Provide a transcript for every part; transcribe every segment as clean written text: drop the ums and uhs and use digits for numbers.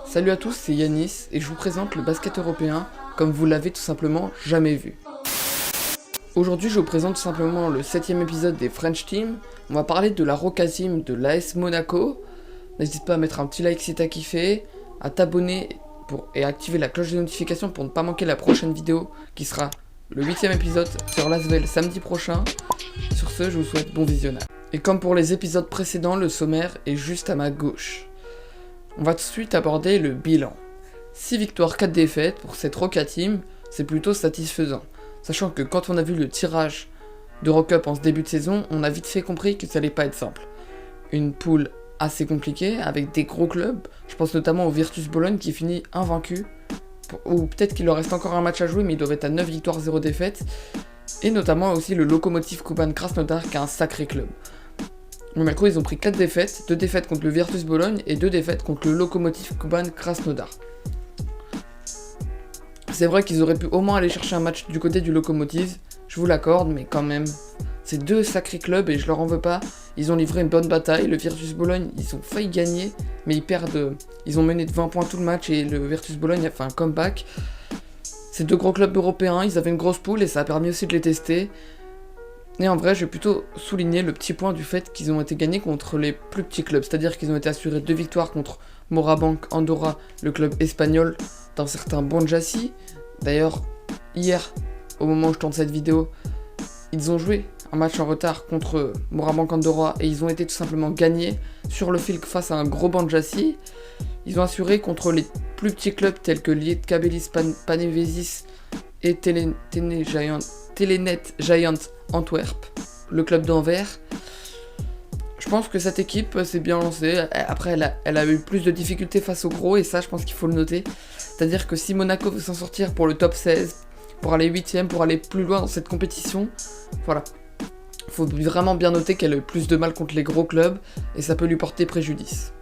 Salut à tous, c'est Yanis et je vous présente le basket européen comme vous l'avez tout simplement jamais vu. Aujourd'hui je vous présente tout simplement le 7ème épisode des French Team. On va parler de la Roca Team de l'AS Monaco. N'hésite pas à mettre un petit like si t'as kiffé, à t'abonner et à activer la cloche de notification pour ne pas manquer la prochaine vidéo qui sera le 8ème épisode sur l'Asvel samedi prochain. Sur ce, je vous souhaite bon visionnage. Et comme pour les épisodes précédents, le sommaire est juste à ma gauche. On va tout de suite aborder le bilan. 6 victoires, 4 défaites pour cette Roca Team, c'est plutôt satisfaisant. Sachant que quand on a vu le tirage d'Eurocup en ce début de saison, on a vite fait compris que ça allait pas être simple. Une poule assez compliquée, avec des gros clubs, je pense notamment au Virtus Bologne qui finit invaincu, ou peut-être qu'il leur reste encore un match à jouer, mais ils doivent être à 9 victoires, 0 défaites, et notamment aussi le Lokomotiv Kuban Krasnodar qui est un sacré club. Monaco, ils ont pris 4 défaites, 2 défaites contre le Virtus Bologne et 2 défaites contre le Lokomotiv Kuban Krasnodar. C'est vrai qu'ils auraient pu au moins aller chercher un match du côté du Lokomotiv, je vous l'accorde, mais quand même, c'est 2 sacrés clubs et je leur en veux pas. Ils ont livré une bonne bataille, le Virtus Bologne, ils ont failli gagner, mais ils ont mené de 20 points tout le match et le Virtus Bologne a fait un comeback. C'est 2 gros clubs européens, ils avaient une grosse poule et ça a permis aussi de les tester. Et en vrai, je vais plutôt souligner le petit point du fait qu'ils ont été gagnés contre les plus petits clubs, c'est-à-dire qu'ils ont été assurés 2 victoires contre Morabanc Andorra, le club espagnol, d'un certain Banjassi. D'ailleurs, hier, au moment où je tourne cette vidéo, ils ont joué un match en retard contre Morabanc Andorra et ils ont été tout simplement gagnés sur le fil face à un gros Banjassi. Ils ont assuré contre les plus petits clubs tels que Lietkabelis Panevėžys et Telenet Giant Antwerp, le club d'Anvers. Je pense que cette équipe s'est bien lancée. Après, elle a eu plus de difficultés face aux gros, et ça, je pense qu'il faut le noter. C'est-à-dire que si Monaco veut s'en sortir pour le top 16, pour aller 8ème, pour aller plus loin dans cette compétition, voilà. Il faut vraiment bien noter qu'elle a eu plus de mal contre les gros clubs, et ça peut lui porter préjudice.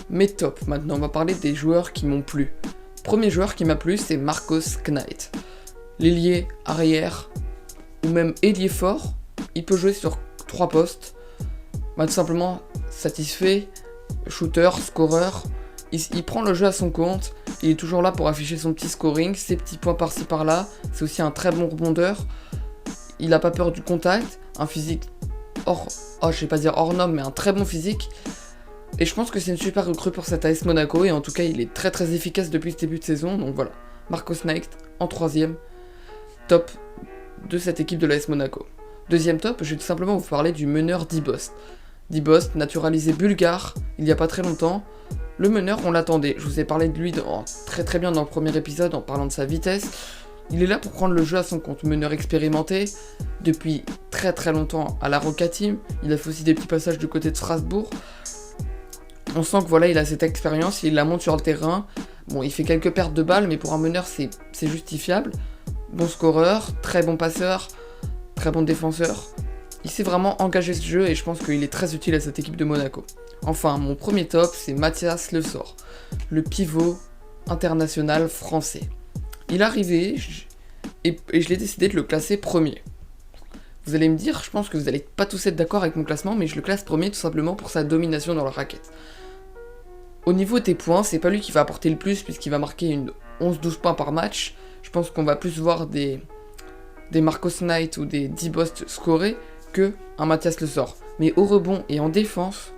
Mais top, maintenant, on va parler des joueurs qui m'ont plu. Premier joueur qui m'a plu, c'est Marcos Knight. L'ailier arrière, ou même ailier fort, il peut jouer sur 3 postes. Tout simplement satisfait, shooter, scoreur, il prend le jeu à son compte, il est toujours là pour afficher son petit scoring, ses petits points par-ci par-là, c'est aussi un très bon rebondeur, il a pas peur du contact, un physique je vais pas dire hors norme, mais un très bon physique, et je pense que c'est une super recrue pour cette AS Monaco, et en tout cas il est très très efficace depuis ce début de saison, donc voilà, Marcos Knight en 3ème, top de cette équipe de l'AS Monaco. Deuxième top, je vais tout simplement vous parler du meneur Dibost. Dibost, naturalisé bulgare, il n'y a pas très longtemps. Le meneur, on l'attendait. Je vous ai parlé de lui très bien dans le premier épisode en parlant de sa vitesse. Il est là pour prendre le jeu à son compte. Meneur expérimenté depuis très très longtemps à la Roca Team. Il a fait aussi des petits passages du côté de Strasbourg. On sent que voilà, il a cette expérience, il la monte sur le terrain. Bon, il fait quelques pertes de balles, mais pour un meneur, c'est justifiable. Bon scoreur, très bon passeur, très bon défenseur. Il s'est vraiment engagé ce jeu et je pense qu'il est très utile à cette équipe de Monaco. Enfin, mon premier top, c'est Mathias Lesort, le pivot international français. Il est arrivé et je l'ai décidé de le classer premier. Vous allez me dire, je pense que vous n'allez pas tous être d'accord avec mon classement, mais je le classe premier tout simplement pour sa domination dans la raquette. Au niveau des points, c'est pas lui qui va apporter le plus puisqu'il va marquer une 11-12 points par match. Je pense qu'on va plus voir des Marcos Knight ou des Dibost scorer que un Mathias Lesort. Mais au rebond et en défense,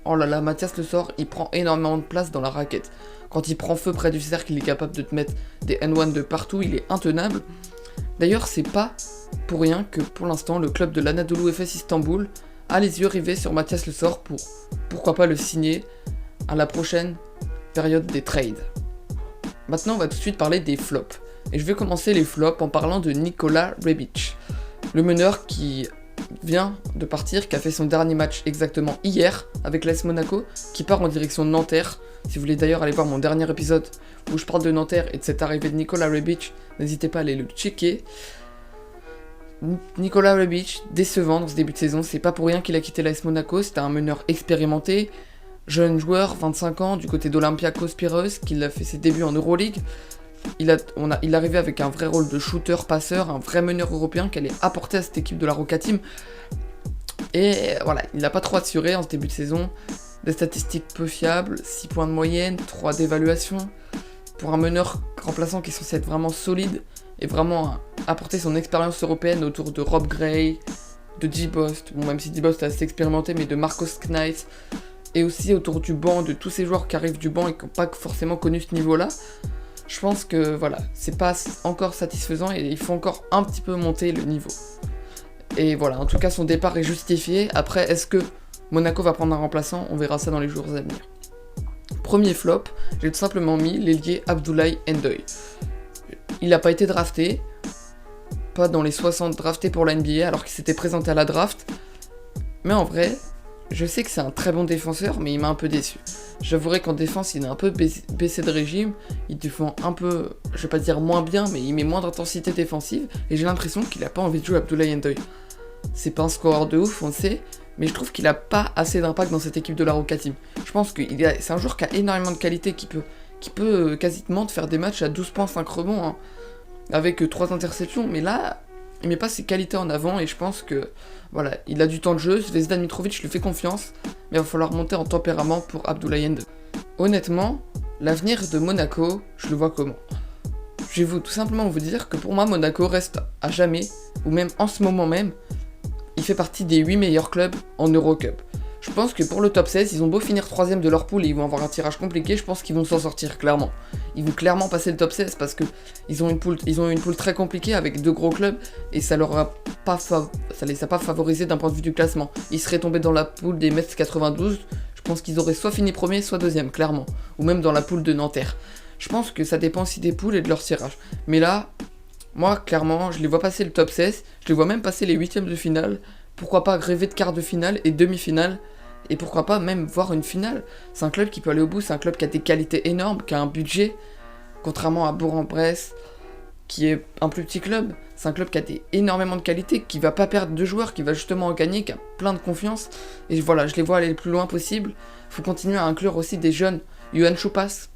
oh là là, Mathias Lesort, il prend énormément de place dans la raquette. Quand il prend feu près du cercle, il est capable de te mettre des N1 de partout, il est intenable. D'ailleurs, c'est pas pour rien que pour l'instant, le club de l'Anadolu Efes Istanbul a les yeux rivés sur Mathias Lesort pour, pourquoi pas, le signer à la prochaine période des trades. Maintenant, on va tout de suite parler des flops. Et je vais commencer les flops en parlant de Nikola Rebic, le meneur qui vient de partir, qui a fait son dernier match exactement hier avec l'AS Monaco, qui part en direction de Nanterre. Si vous voulez d'ailleurs aller voir mon dernier épisode où je parle de Nanterre et de cette arrivée de Nikola Rebic, n'hésitez pas à aller le checker. Nikola Rebic, décevant dans ce début de saison, c'est pas pour rien qu'il a quitté l'AS Monaco, c'était un meneur expérimenté, jeune joueur, 25 ans, du côté d'Olympiakos Piraeus, qui a fait ses débuts en Euroleague. Il arrivait avec un vrai rôle de shooter, passeur, un vrai meneur européen qui allait apporter à cette équipe de la Roca Team. Et voilà, il n'a pas trop assuré en ce début de saison. des statistiques peu fiables, 6 points de moyenne, 3 d'évaluation. Pour un meneur remplaçant qui est censé être vraiment solide et vraiment apporter son expérience européenne autour de Rob Gray, de D-Bost, bon même si D-Bost est assez expérimenté, mais de Marcos Knight, et aussi autour du banc, de tous ces joueurs qui arrivent du banc et qui n'ont pas forcément connu ce niveau-là, je pense que voilà, c'est pas encore satisfaisant et il faut encore un petit peu monter le niveau. Et voilà, en tout cas son départ est justifié. Après, est-ce que Monaco va prendre un remplaçant? On verra ça dans les jours à venir. Premier flop, j'ai tout simplement mis l'ailier Abdoulaye Ndoye. Il n'a pas été drafté, pas dans les 60 draftés pour la NBA alors qu'il s'était présenté à la draft. Mais en vrai, je sais que c'est un très bon défenseur, mais il m'a un peu déçu. J'avouerai qu'en défense, il a un peu baissé de régime, il défend un peu, je vais pas dire moins bien, mais il met moins d'intensité défensive, et j'ai l'impression qu'il a pas envie de jouer Abdoulaye Ndoye. C'est pas un scoreur de ouf, on le sait, mais je trouve qu'il a pas assez d'impact dans cette équipe de la Roca Team. Je pense que c'est un joueur qui a énormément de qualité, qui peut quasiment te faire des matchs à 12 points, 5 rebonds, hein, avec 3 interceptions, mais là, il met pas ses qualités en avant, et je pense que, voilà, il a du temps de jeu, Zvezdan Mitrovic lui fait confiance, mais il va falloir monter en tempérament pour Abdoulaye Ndoye. Honnêtement, l'avenir de Monaco, je le vois comment? Je vais tout simplement vous dire que pour moi, Monaco reste à jamais, ou même en ce moment même, il fait partie des 8 meilleurs clubs en Eurocup. Je pense que pour le top 16, ils ont beau finir 3ème de leur poule et ils vont avoir un tirage compliqué, je pense qu'ils vont s'en sortir clairement. Ils vont clairement passer le top 16 parce que ils ont une poule très compliquée avec 2 gros clubs et ça les a pas favorisés d'un point de vue du classement. Ils seraient tombés dans la poule des Metz 92, je pense qu'ils auraient soit fini premier, soit deuxième, clairement. Ou même dans la poule de Nanterre. Je pense que ça dépend aussi des poules et de leur tirage. Mais là, moi, clairement, je les vois passer le top 16, je les vois même passer les 8ème de finale. Pourquoi pas rêver de quart de finale et demi-finale, et pourquoi pas même voir une finale. C'est un club qui peut aller au bout, c'est un club qui a des qualités énormes, qui a un budget, contrairement à Bourg-en-Bresse, qui est un plus petit club. C'est un club qui a énormément de qualités, qui va pas perdre de joueurs, qui va justement en gagner, qui a plein de confiance. Et voilà, je les vois aller le plus loin possible. Faut continuer à inclure aussi des jeunes. Yohan Choupas,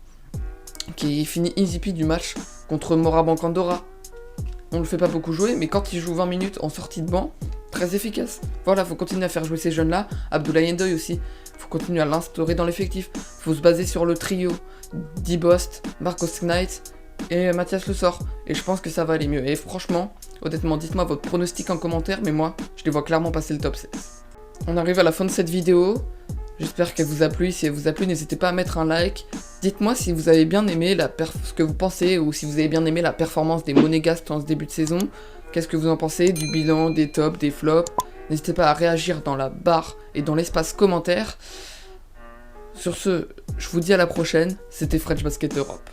qui finit easy du match contre Morabanc Andorra. On le fait pas beaucoup jouer, mais quand il joue 20 minutes en sortie de banc, très efficace. Voilà, faut continuer à faire jouer ces jeunes-là. Abdoulaye Ndoye aussi, faut continuer à l'instaurer dans l'effectif. Faut se baser sur le trio D-Bost, Marcos Knight et Mathias Le Sort. Et je pense que ça va aller mieux. Et franchement, honnêtement, dites-moi votre pronostic en commentaire, mais moi, je les vois clairement passer le top 16. On arrive à la fin de cette vidéo. J'espère qu'elle vous a plu. Si elle vous a plu, n'hésitez pas à mettre un like. Dites-moi si vous avez bien aimé ce que vous pensez, ou si vous avez bien aimé la performance des Monégasques en ce début de saison. Qu'est-ce que vous en pensez du bilan, des tops, des flops? N'hésitez pas à réagir dans la barre et dans l'espace commentaire. Sur ce, je vous dis à la prochaine. C'était French Basket Europe.